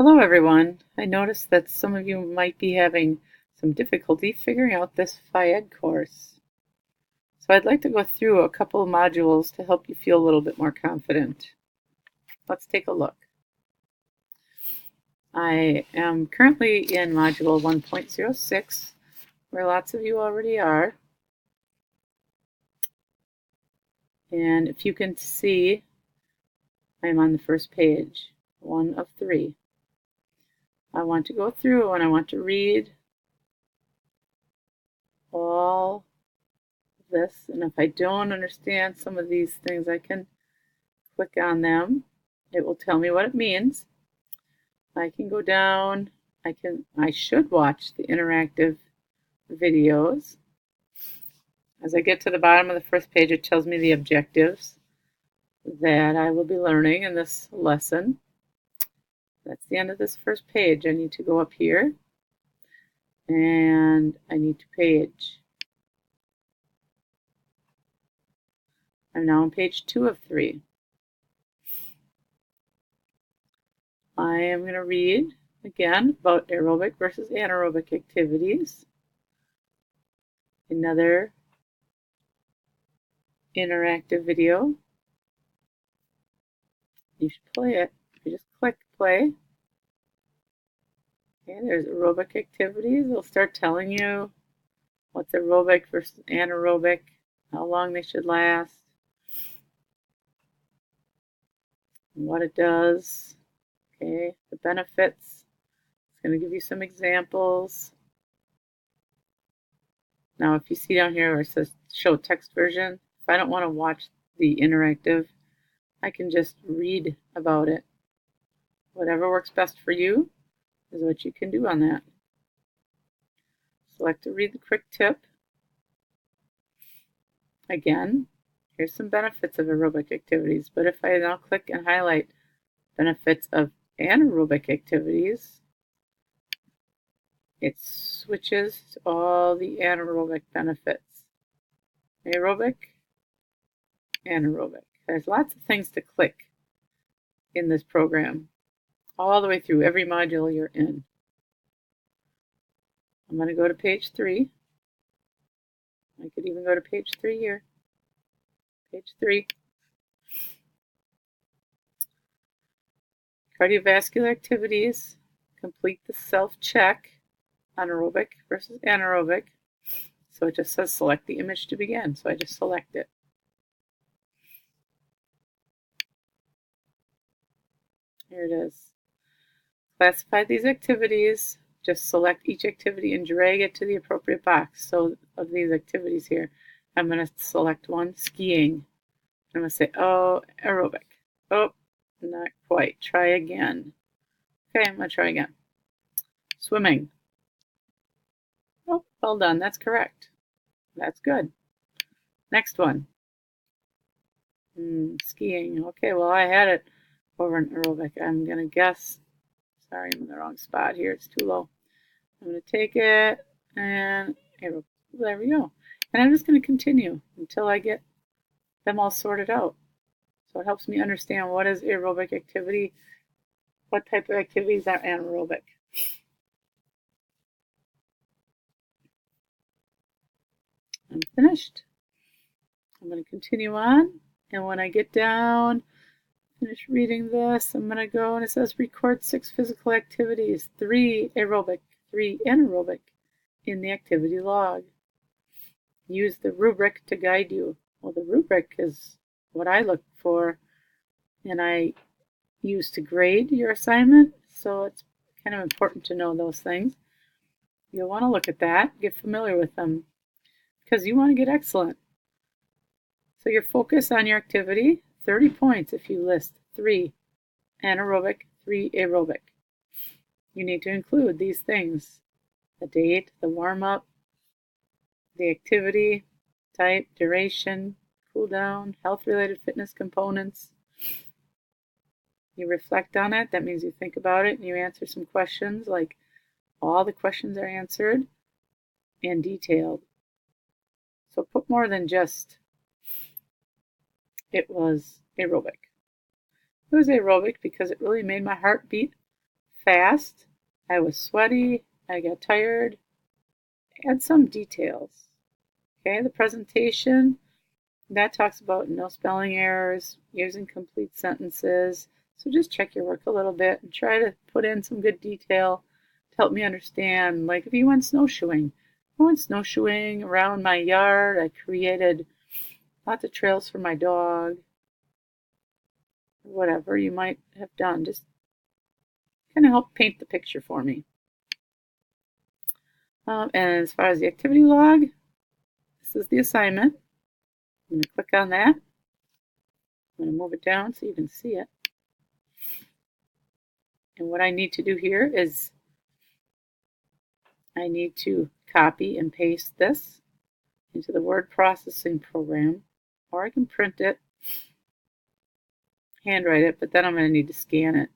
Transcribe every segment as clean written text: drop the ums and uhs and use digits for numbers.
Hello everyone. I noticed that some of you might be having some difficulty figuring out this Phi-Ed course. So I'd like to go through a couple of modules to help you feel a little bit more confident. Let's take a look. I am currently in module 1.06, where lots of you already are. And if you can see, I'm on the first page, 1 of 3. I want to go through and I want to read all this, and if I don't understand some of these things, I can click on them. It will tell me what it means. I can go down. I should watch the interactive videos. As I get to the bottom of the first page, it tells me the objectives that I will be learning in this lesson. That's the end of this first page. I need to go up here and I need to page. I'm now on page 2 of 3. I am going to read again about aerobic versus anaerobic activities. Another interactive video. You should play it. You just click play. Okay, there's aerobic activities. They'll start telling you what's aerobic versus anaerobic, how long they should last, and what it does. Okay, the benefits. It's going to give you some examples. Now, if you see down here where it says show text version, if I don't want to watch the interactive, I can just read about it. Whatever works best for you is what you can do on that. Select to read the quick tip. Again, here's some benefits of aerobic activities, but if I now click and highlight benefits of anaerobic activities, it switches to all the anaerobic benefits. Aerobic, anaerobic. There's lots of things to click in this program, all the way through every module you're in. I'm going to go to page 3. I could even go to page 3 here. Page 3. Cardiovascular activities. Complete the self-check on aerobic versus anaerobic. So it just says select the image to begin. So I just select it. Here it is. Classify these activities. Just select each activity and drag it to the appropriate box. So of these activities here, I'm going to select one, skiing. I'm going to say, oh, aerobic. Oh, not quite. Try again. Okay, I'm going to try again. Swimming. Oh, well done. That's correct. That's good. Next one. Skiing. Okay, well, I had it over in aerobic. I'm going to guess. Sorry, I'm in the wrong spot here. It's too low. I'm going to take it and aerobic. There we go. And I'm just going to continue until I get them all sorted out. So it helps me understand what is aerobic activity, what type of activities are anaerobic. I'm finished. I'm going to continue on, and when I get down, finish reading this, I'm going to go and it says record 6 physical activities, 3 aerobic, 3 anaerobic in the activity log. Use the rubric to guide you. Well, the rubric is what I look for, and I use to grade your assignment, so it's kind of important to know those things. You'll want to look at that, get familiar with them, because you want to get excellent. So your focus on your activity, 30 points if you list 3 anaerobic, 3 aerobic. You need to include these things: the date, the warm-up, the activity, type, duration, cool down, health-related fitness components. You reflect on it. That means you think about it and you answer some questions, like all the questions are answered and detailed. So put more than just it was aerobic. It was aerobic because it really made my heart beat fast, I was sweaty, I got tired. Add some details. Okay, the presentation, that talks about no spelling errors, using complete sentences. So just check your work a little bit and try to put in some good detail to help me understand. Like if you went snowshoeing, I went snowshoeing around my yard. I created lots of trails for my dog. Whatever you might have done, just kind of help paint the picture for me. And as far as the activity log, this is the assignment. I'm going to click on that. I'm going to move it down so you can see it. And what I need to do here is I need to copy and paste this into the word processing program, or I can print it, handwrite it, but then I'm going to need to scan it.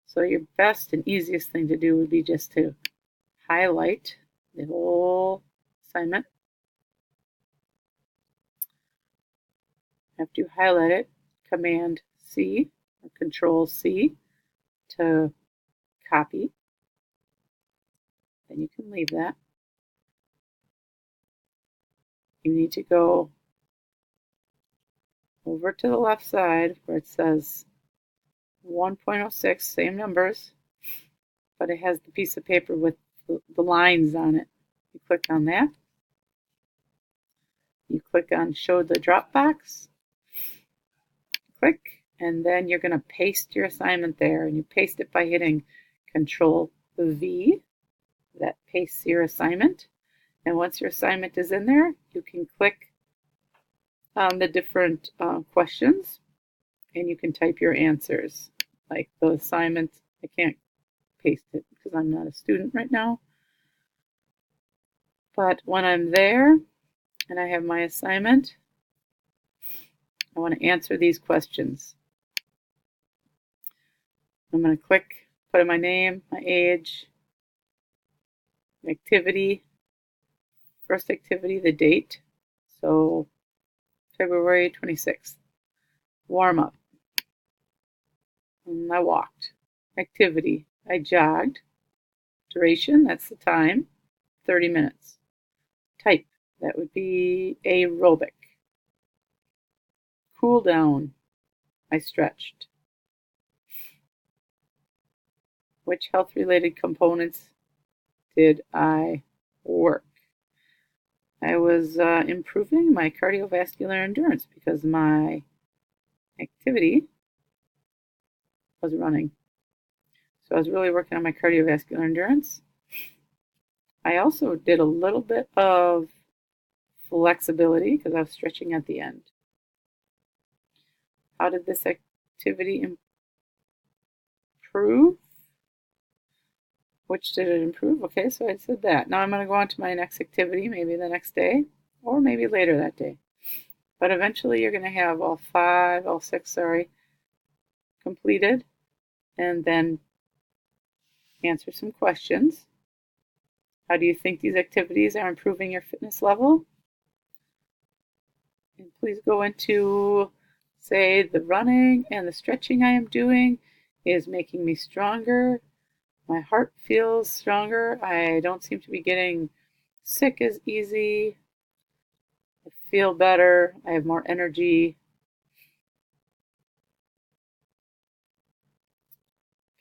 So your best and easiest thing to do would be just to highlight the whole assignment. After you highlight it, Command C or Control C to copy. Then you can leave that. You need to go over to the left side where it says 1.06, same numbers, but it has the piece of paper with the lines on it. You click on that. You click on Show the Dropbox. Click, and then you're going to paste your assignment there, and you paste it by hitting Control V. That pastes your assignment. And once your assignment is in there, you can click on the different questions, and you can type your answers. Like the assignment, I can't paste it because I'm not a student right now. But when I'm there and I have my assignment, I want to answer these questions. I'm going to click, put in my name, my age, activity, first activity, the date, so February 26th. Warm up. I walked. Activity, I jogged. Duration, that's the time, 30 minutes. Type, that would be aerobic. Cool down, I stretched. Which health-related components did I work? I was improving my cardiovascular endurance because my activity was running. So I was really working on my cardiovascular endurance. I also did a little bit of flexibility because I was stretching at the end. How did this activity improve? Which did it improve? Okay, so I said that. Now I'm going to go on to my next activity, maybe the next day, or maybe later that day. But eventually you're going to have all six, completed, and then answer some questions. How do you think these activities are improving your fitness level? And please go into, say, the running and the stretching I am doing is making me stronger. My heart feels stronger. I don't seem to be getting sick as easy. I feel better. I have more energy.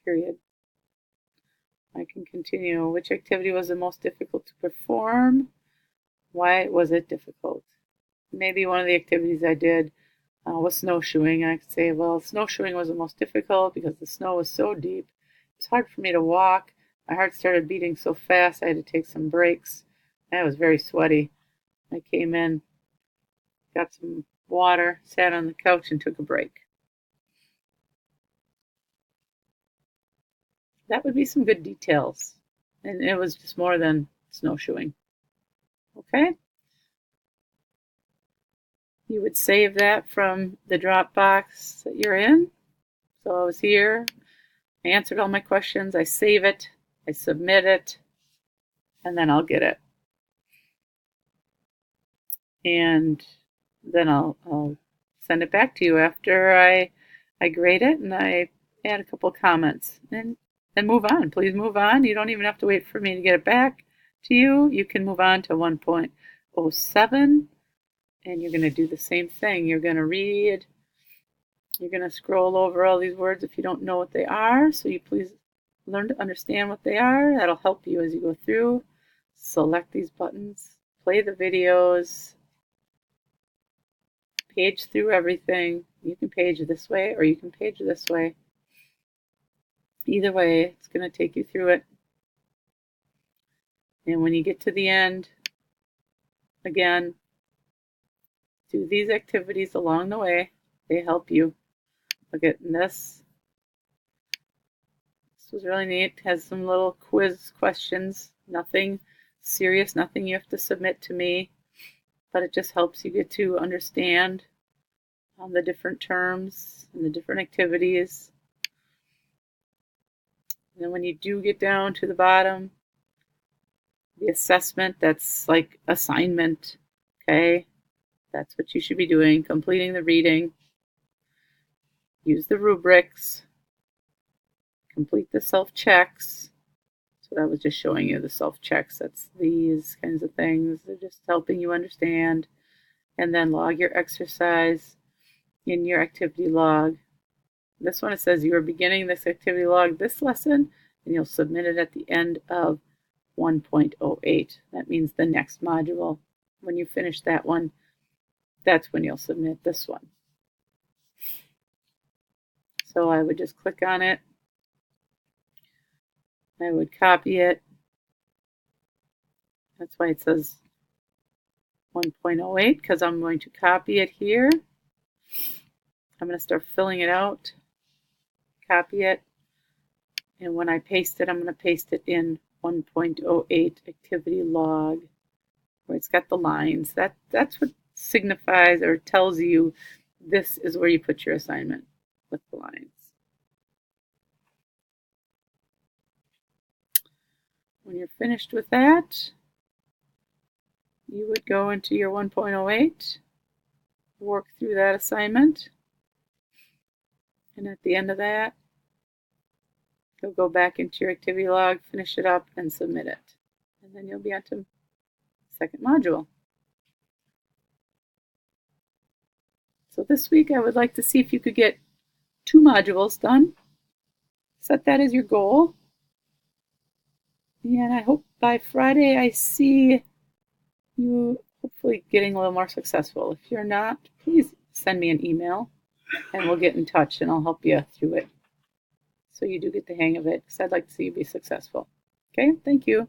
Period. I can continue. Which activity was the most difficult to perform? Why was it difficult? Maybe one of the activities I did was snowshoeing. I could say, well, snowshoeing was the most difficult because the snow was so deep. It was hard for me to walk. My heart started beating so fast I had to take some breaks. I was very sweaty. I came in, got some water, sat on the couch, and took a break. That would be some good details. And it was just more than snowshoeing. Okay? You would save that from the Dropbox that you're in. So I was here, I answered all my questions, I save it, I submit it, and then I'll get it. And then I'll send it back to you after I grade it and I add a couple comments. And then move on. Please move on. You don't even have to wait for me to get it back to you. You can move on to 1.07, and you're going to do the same thing. You're going to read. You're going to scroll over all these words if you don't know what they are. So you please learn to understand what they are. That'll help you as you go through. Select these buttons. Play the videos. Page through everything. You can page this way or you can page this way. Either way, it's going to take you through it. And when you get to the end, again, do these activities along the way. They help you. Look at this. This was really neat. It has some little quiz questions. Nothing serious, nothing you have to submit to me. But it just helps you get to understand the different terms and the different activities. And then when you do get down to the bottom, the assessment, that's like assignment, okay? That's what you should be doing, completing the reading. Use the rubrics. Complete the self-checks. That's what I was just showing you, the self-checks. That's these kinds of things. They're just helping you understand. And then log your exercise in your activity log. This one, it says you are beginning this activity log this lesson, and you'll submit it at the end of 1.08. That means the next module. When you finish that one, that's when you'll submit this one. So I would just click on it. I would copy it. That's why it says 1.08, because I'm going to copy it here. I'm going to start filling it out, copy it, and when I paste it, I'm going to paste it in 1.08 activity log, where it's got the lines. That's what signifies or tells you this is where you put your assignment, with the lines. When you're finished with that, you would go into your 1.08, work through that assignment, and at the end of that, you'll go back into your activity log, finish it up, and submit it. And then you'll be on to the second module. So this week I would like to see if you could get 2 modules done. Set that as your goal. And I hope by Friday I see you hopefully getting a little more successful. If you're not, please send me an email and we'll get in touch and I'll help you through it so you do get the hang of it, because I'd like to see you be successful. Okay, thank you.